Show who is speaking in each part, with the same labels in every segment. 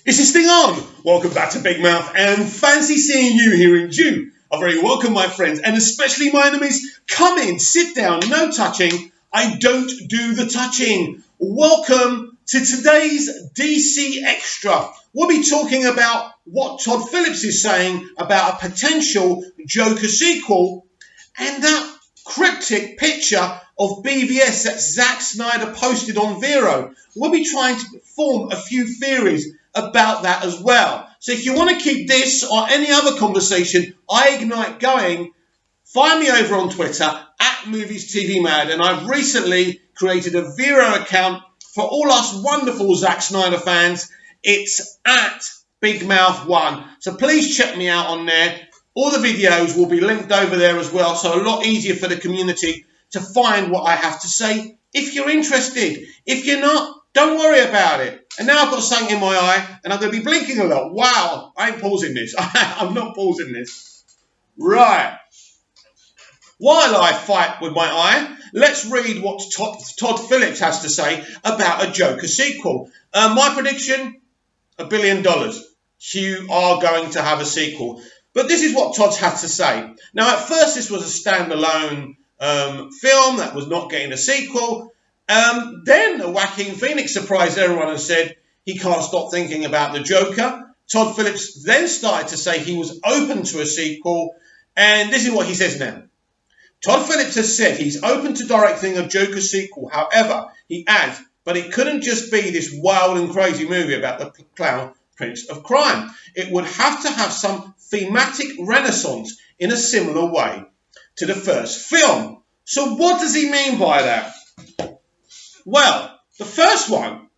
Speaker 1: Is this thing on? Welcome back to Big Mouth, and fancy seeing you here in June. A very welcome, my friends, and especially my enemies. Come in, sit down, no touching. I don't do the touching. Welcome to today's DC Extra. We'll be talking about what Todd Phillips is saying about a potential Joker sequel and that cryptic picture of BVS that Zack Snyder posted on Vero. We'll be trying to form a few theories about that as well. So if you want to keep this or any other conversation I Ignite going, find me over on Twitter at MoviesTVMad, and I've recently created a Vero account for all us wonderful Zack Snyder fans. It's at BigMouth1. So please check me out on there. All the videos will be linked over there as well, so a lot easier for the community to find what I have to say if you're interested. If you're not, don't worry about it. And now I've got something in my eye, and I'm going to be blinking a lot. Wow, I ain't pausing this. I'm not pausing this. Right. While I fight with my eye, let's read what Todd Phillips has to say about a Joker sequel. My prediction, $1 billion. You are going to have a sequel. But this is what Todd's had to say. Now, at first, this was a standalone film that was not getting a sequel. Then Joaquin Phoenix surprised everyone and said he can't stop thinking about the Joker. Todd Phillips then started to say he was open to a sequel, and this is what he says now. Todd Phillips has said he's open to directing a Joker sequel. However, he adds, but it couldn't just be this wild and crazy movie about the clown prince of crime. It would have to have some thematic renaissance in a similar way to the first film. So what does he mean by that? Well, the first one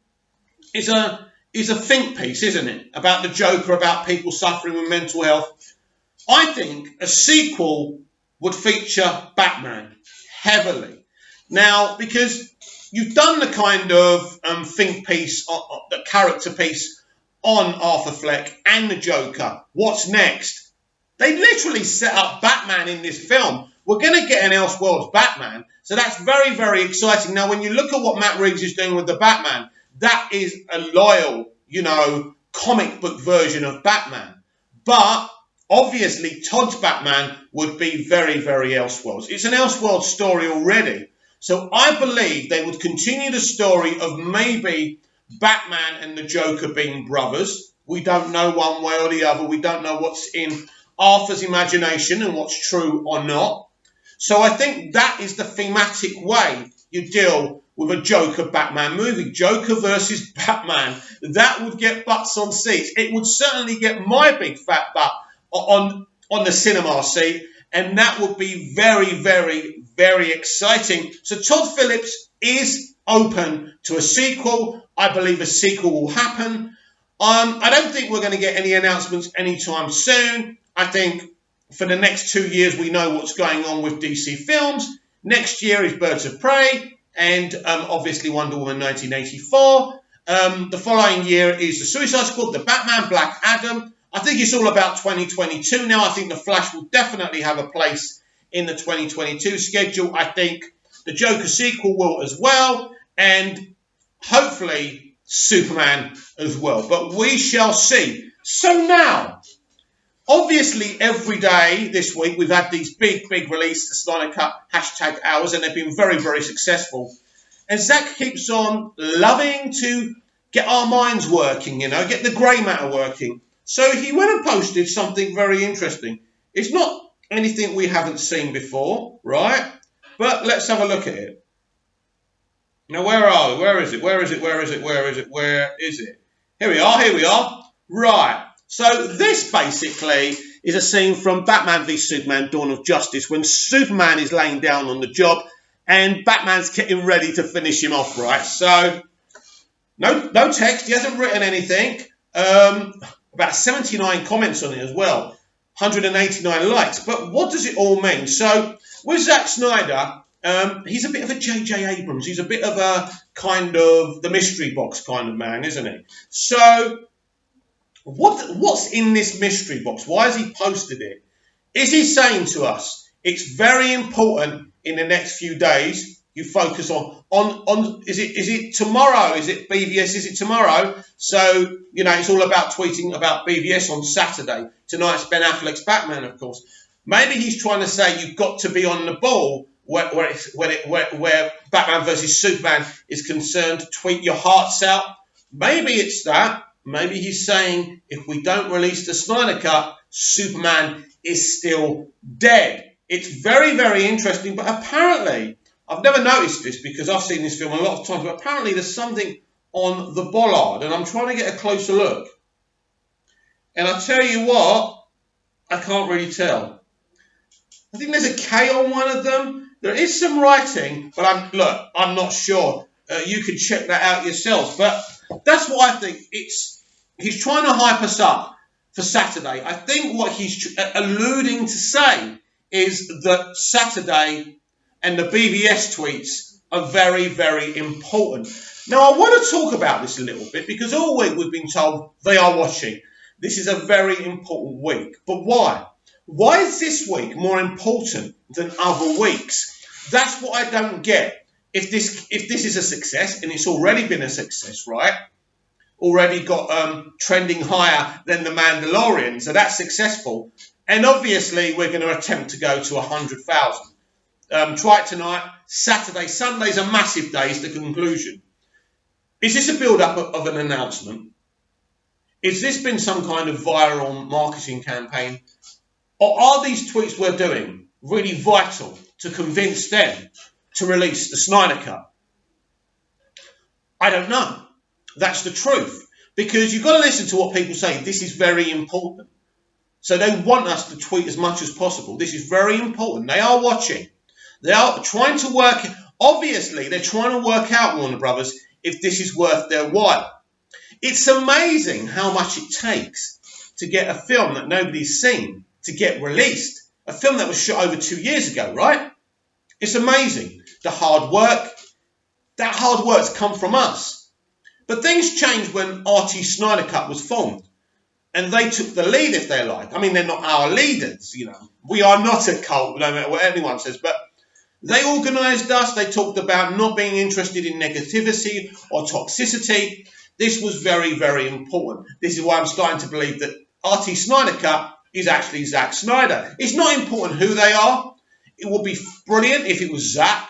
Speaker 1: is a think piece, isn't it? About the Joker, about people suffering with mental health. I think a sequel would feature Batman heavily. Now, because you've done the kind of think piece, the character piece on Arthur Fleck and the Joker. What's next? They literally set up Batman in this film. We're going to get an Elseworlds Batman. So that's very, very exciting. Now, when you look at what Matt Reeves is doing with the Batman, that is a loyal, comic book version of Batman. But obviously, Todd's Batman would be very, very Elseworlds. It's an Elseworlds story already. So I believe they would continue the story of maybe Batman and the Joker being brothers. We don't know one way or the other. We don't know what's in Arthur's imagination and what's true or not. So I think that is the thematic way you deal with a Joker-Batman movie. Joker versus Batman. That would get butts on seats. It would certainly get my big fat butt on the cinema seat. And that would be very, very, very exciting. So Todd Phillips is open to a sequel. I believe a sequel will happen. I don't think we're going to get any announcements anytime soon. I think for the next 2 years, we know what's going on with DC films. Next year is Birds of Prey and obviously Wonder Woman 1984. The following year is The Suicide Squad, The Batman, Black Adam. I think it's all about 2022 now. I think The Flash will definitely have a place in the 2022 schedule. I think the Joker sequel will as well. And hopefully Superman as well. But we shall see. So now, obviously, every day this week, we've had these big releases, the Snyder Cut #hours, and they've been very, very successful. And Zack keeps on loving to get our minds working, get the grey matter working. So he went and posted something very interesting. It's not anything we haven't seen before, right? But let's have a look at it. Now, where are we? Where is it? Where is it? Where is it? Where is it? Where is it? Here we are. Here we are. Right. So this basically is a scene from Batman v Superman, Dawn of Justice, when Superman is laying down on the job and Batman's getting ready to finish him off, right? So no text. He hasn't written anything. About 79 comments on it as well. 189 likes. But what does it all mean? So with Zack Snyder, he's a bit of a J.J. Abrams. He's a bit of a kind of the mystery box kind of man, isn't he? So what's in this mystery box? Why has he posted it? Is he saying to us, it's very important in the next few days You focus on is it tomorrow? Is it BVS? Is it tomorrow? So, it's all about tweeting about BVS on Saturday. Tonight's Ben Affleck's Batman, of course. Maybe he's trying to say you've got to be on the ball where Batman versus Superman is concerned. Tweet your hearts out. Maybe it's that. Maybe he's saying if we don't release the Snyder Cut, Superman is still dead. It's very, very interesting, but apparently, I've never noticed this because I've seen this film a lot of times, but apparently there's something on the bollard, and I'm trying to get a closer look. And I tell you what, I can't really tell. I think there's a K on one of them. There is some writing, but I'm not sure. You can check that out yourselves. But that's what I think. He's trying to hype us up for Saturday. I think what he's alluding to say is that Saturday and the BVS tweets are very, very important. Now, I want to talk about this a little bit because all week we've been told they are watching. This is a very important week. But why? Why is this week more important than other weeks? That's what I don't get. If this is a success, and it's already been a success, right? Already got trending higher than The Mandalorian, so that's successful. And obviously, we're going to attempt to go to 100,000. Try it tonight. Saturday, Sunday's a massive day. It's the conclusion. Is this a build-up of an announcement? Has this been some kind of viral marketing campaign? Or are these tweets we're doing really vital to convince them to release the Snyder Cut? I don't know. That's the truth. Because you've got to listen to what people say. This is very important. So they want us to tweet as much as possible. This is very important. They are watching. They are trying to work. Obviously, they're trying to work out, Warner Brothers, if this is worth their while. It's amazing how much it takes to get a film that nobody's seen to get released. A film that was shot over 2 years ago, right? It's amazing. The hard work. That hard work's come from us. But things changed when R.T. Snyder Cut was formed. And they took the lead, if they like. I mean, they're not our leaders, We are not a cult, no matter what anyone says. But they organised us. They talked about not being interested in negativity or toxicity. This was very, very important. This is why I'm starting to believe that R.T. Snyder Cut is actually Zack Snyder. It's not important who they are. It would be brilliant if it was Zack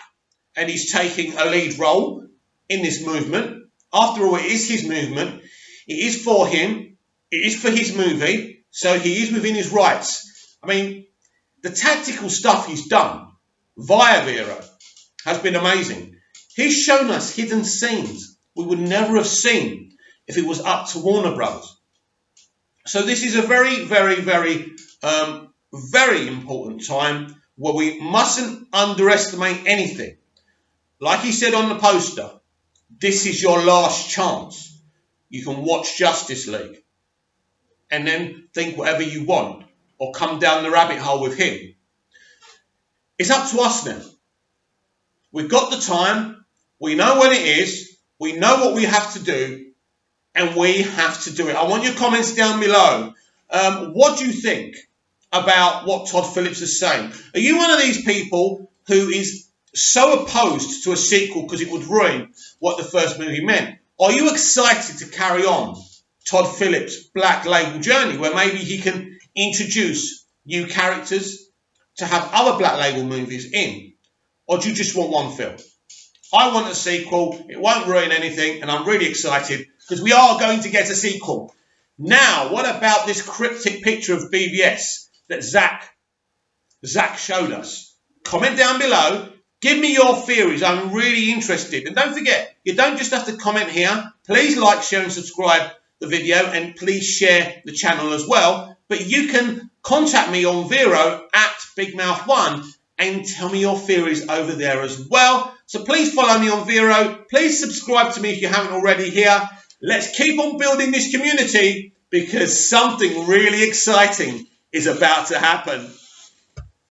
Speaker 1: and he's taking a lead role in this movement. After all, it is his movement. It is for him. It is for his movie. So he is within his rights. I mean, the tactical stuff he's done via Vero has been amazing. He's shown us hidden scenes we would never have seen if it was up to Warner Brothers. So this is a very, very, very, very important time where we mustn't underestimate anything. Like he said on the poster, this is your last chance. You can watch Justice League and then think whatever you want or come down the rabbit hole with him. It's up to us now. We've got the time. We know when it is. We know what we have to do. And we have to do it. I want your comments down below. What do you think about what Todd Phillips is saying? Are you one of these people who is so opposed to a sequel because it would ruin what the first movie meant? Are you excited to carry on Todd Phillips' Black Label journey where maybe he can introduce new characters to have other Black Label movies in? Or do you just want one film? I want a sequel. It won't ruin anything. And I'm really excited because we are going to get a sequel. Now, what about this cryptic picture of BVS that Zack showed us? Comment down below. Give me your theories. I'm really interested. And don't forget, you don't just have to comment here. Please like, share and subscribe the video. And please share the channel as well. But you can contact me on Vero at BigMouth1 and tell me your theories over there as well. So please follow me on Vero. Please subscribe to me if you haven't already here. Let's keep on building this community because something really exciting is about to happen.